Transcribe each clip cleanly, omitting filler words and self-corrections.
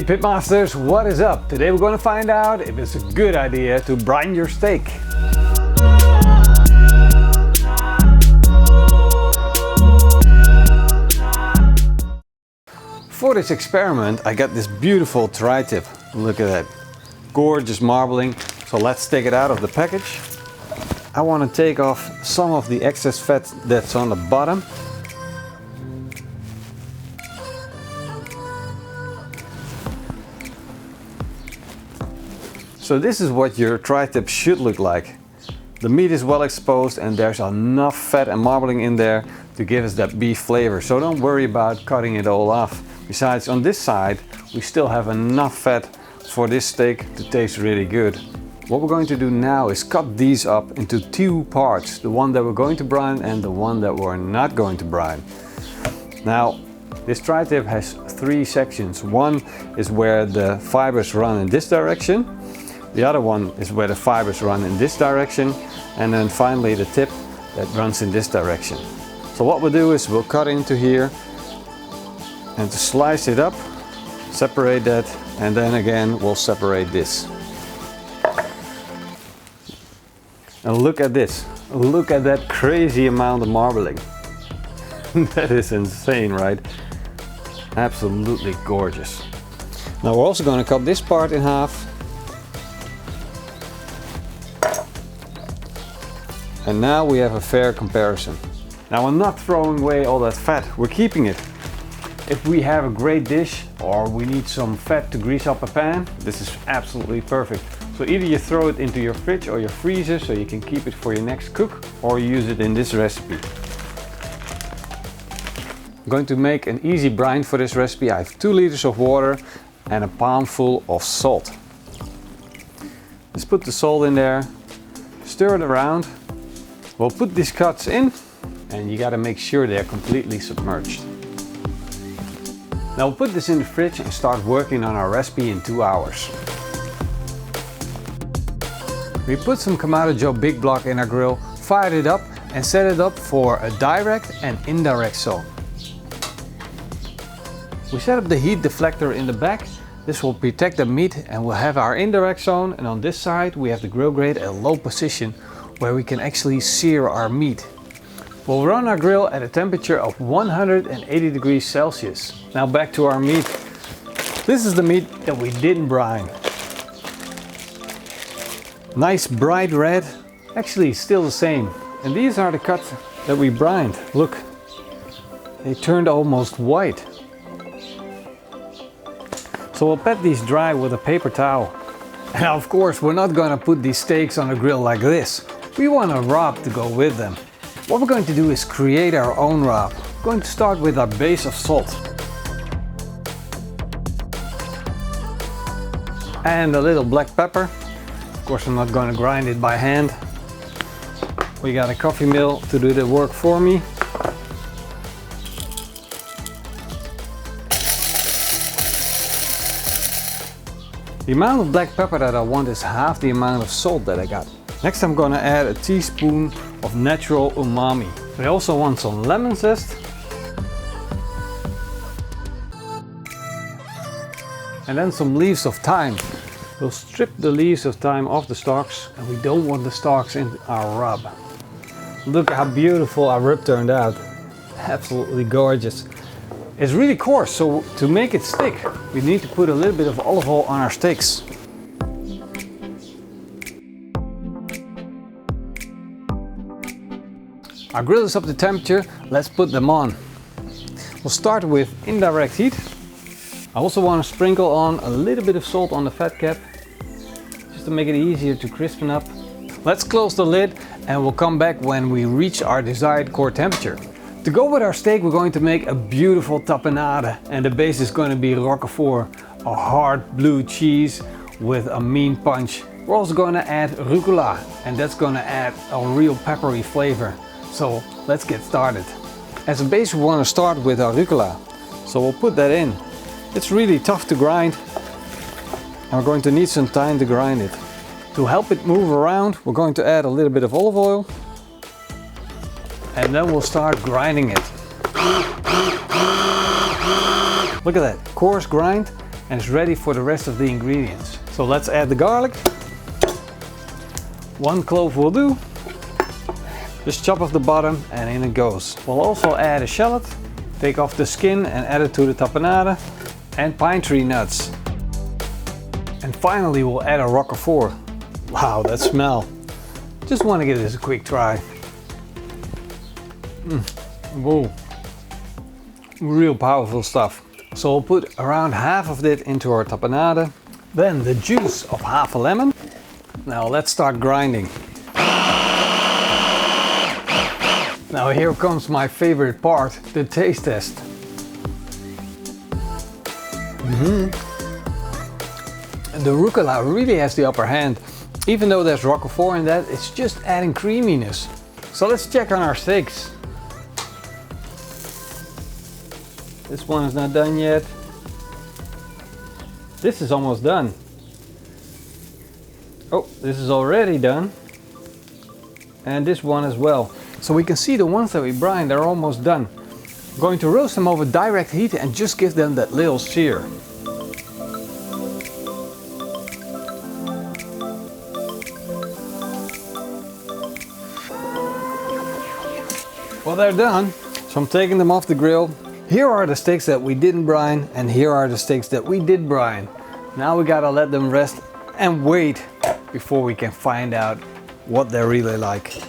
Hey Pitmasters, what is up? Today we're going to find out if it's a good idea to brine your steak. For this experiment I got this beautiful tri-tip. Look at that, gorgeous marbling. So let's take it out of the package. I want to take off some of the excess fat that's on the bottom. So this is what your tri-tip should look like. The meat is well exposed and there's enough fat and marbling in there to give us that beef flavor. So don't worry about cutting it all off. Besides, on this side we still have enough fat for this steak to taste really good. What we're going to do now is cut these up into two parts. The one that we're going to brine and the one that we're not going to brine. Now, this tri-tip has three sections. One is where the fibers run in this direction. The other one is where the fibers run in this direction, and then finally the tip that runs in this direction. So what we'll do is we'll cut into here and to slice it up, separate that, and then again we'll separate this. And look at this, look at that crazy amount of marbling. That is insane, right? Absolutely gorgeous. Now we're also going to cut this part in half. And now we have a fair comparison. Now we're not throwing away all that fat, we're keeping it. If we have a great dish or we need some fat to grease up a pan, this is absolutely perfect. So either you throw it into your fridge or your freezer so you can keep it for your next cook, or use it in this recipe. I'm going to make an easy brine for this recipe. I have 2 liters of water and a palmful of salt. Let's put the salt in there, stir it around. We'll put these cuts in and you got to make sure they're completely submerged. Now we'll put this in the fridge and start working on our recipe in 2 hours. We put some Kamado Joe Big Block in our grill, fired it up and set it up for a direct and indirect zone. We set up the heat deflector in the back. This will protect the meat, and we'll have our indirect zone, and on this side we have the grill grate at a low position where we can actually sear our meat. We'll run our grill at a temperature of 180 degrees Celsius. Now back to our meat. This is the meat that we didn't brine. Nice bright red, actually still the same. And these are the cuts that we brined. Look, they turned almost white. So we'll pat these dry with a paper towel. And of course we're not going to put these steaks on a grill like this. We want a rub to go with them. What we're going to do is create our own rub. We're going to start with our base of salt. And a little black pepper. Of course I'm not going to grind it by hand. We got a coffee mill to do the work for me. The amount of black pepper that I want is half the amount of salt that I got. Next I'm going to add a teaspoon of natural umami. I also want some lemon zest. And then some leaves of thyme. We'll strip the leaves of thyme off the stalks, and we don't want the stalks in our rub. Look how beautiful our rib turned out. Absolutely gorgeous. It's really coarse, so to make it stick, we need to put a little bit of olive oil on our steaks. Our grill is up to temperature, let's put them on. We'll start with indirect heat. I also want to sprinkle on a little bit of salt on the fat cap, just to make it easier to crispen up. Let's close the lid and we'll come back when we reach our desired core temperature. To go with our steak, we're going to make a beautiful tapenade, and the base is going to be roquefort, a hard blue cheese with a mean punch. We're also going to add rucola, and that's going to add a real peppery flavor. So let's get started. As a base we want to start with our rucola, so we'll put that in. It's really tough to grind and we're going to need some time to grind it. To help it move around, we're going to add a little bit of olive oil and then we'll start grinding it. Look at that, coarse grind, and it's ready for the rest of the ingredients. So let's add the garlic. 1 clove will do. Just chop off the bottom and in it goes. We'll also add a shallot. Take off the skin and add it to the tapenade, and pine tree nuts. And finally we'll add a roquefort. Wow, that smell. Just want to give this a quick try. Whoa. Real powerful stuff. So we'll put around half of it into our tapenade. Then the juice of half a lemon. Now let's start grinding. Now here comes my favorite part, the taste test. The rucola really has the upper hand. Even though there's roquefort in that, it's just adding creaminess. So let's check on our steaks. This one is not done yet. This is almost done. Oh, this is already done. And this one as well. So we can see the ones that we brine, they're almost done. I'm going to roast them over direct heat and just give them that little sear. Well, they're done. So I'm taking them off the grill. Here are the steaks that we didn't brine, and here are the steaks that we did brine. Now we gotta let them rest and wait before we can find out what they're really like.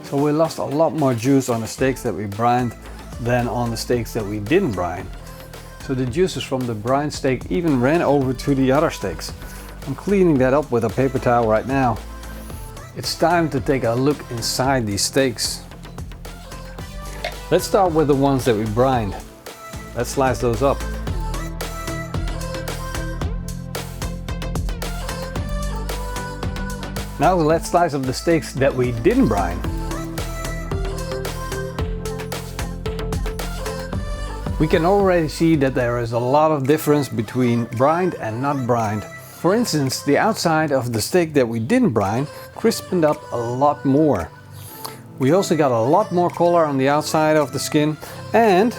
So we lost a lot more juice on the steaks that we brined than on the steaks that we didn't brine. So the juices from the brine steak even ran over to the other steaks. I'm cleaning that up with a paper towel right now. It's time to take a look inside these steaks. Let's start with the ones that we brined. Let's slice those up. Now let's slice up the steaks that we didn't brine. We can already see that there is a lot of difference between brined and not brined. For instance, the outside of the steak that we didn't brine crispened up a lot more. We also got a lot more color on the outside of the skin, and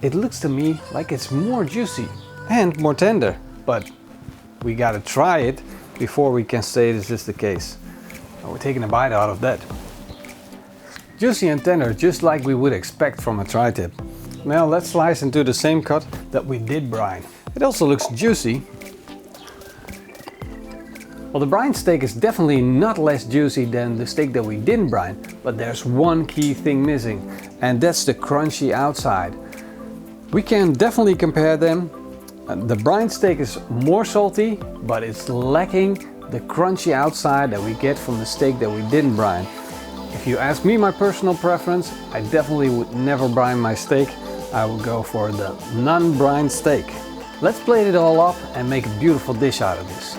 it looks to me like it's more juicy and more tender. But we gotta try it before we can say this is the case. Now we're taking a bite out of that. Juicy and tender, just like we would expect from a tri-tip. Now let's slice into the same cut that we did brine. It also looks juicy. Well, the brine steak is definitely not less juicy than the steak that we didn't brine, but there's one key thing missing, and that's the crunchy outside. We can definitely compare them. The brine steak is more salty, but it's lacking the crunchy outside that we get from the steak that we didn't brine. If you ask me my personal preference, I definitely would never brine my steak. I would go for the non-brine steak. Let's plate it all up and make a beautiful dish out of this.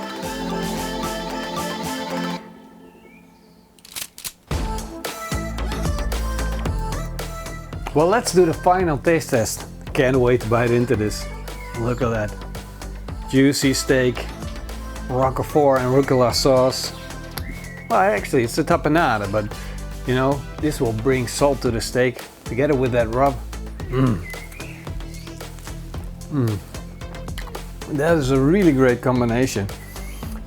Well, let's do the final taste test. Can't wait to bite into this. Look at that. Juicy steak, roquefort and rucola sauce. Well, actually it's a tapenade, but you know, this will bring salt to the steak together with that rub. That is a really great combination.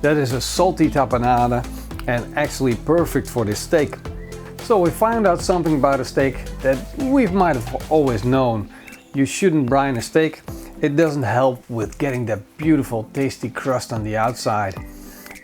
That is a salty tapenade and actually perfect for this steak. So we found out something about a steak that we might have always known. You shouldn't brine a steak. It doesn't help with getting that beautiful tasty crust on the outside.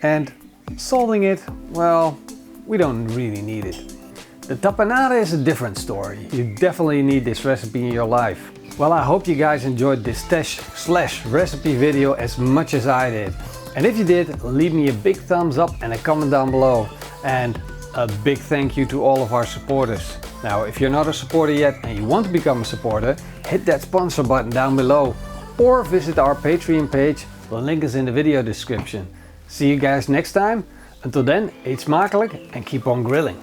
And salting it, well, we don't really need it. The tapenade is a different story. You definitely need this recipe in your life. Well, I hope you guys enjoyed this test/recipe video as much as I did. And if you did, leave me a big thumbs up and a comment down below. And a big thank you to all of our supporters. Now, if you're not a supporter yet and you want to become a supporter, hit that sponsor button down below or visit our Patreon page. The link is in the video description. See you guys next time. Until then, eet smakelijk and keep on grilling.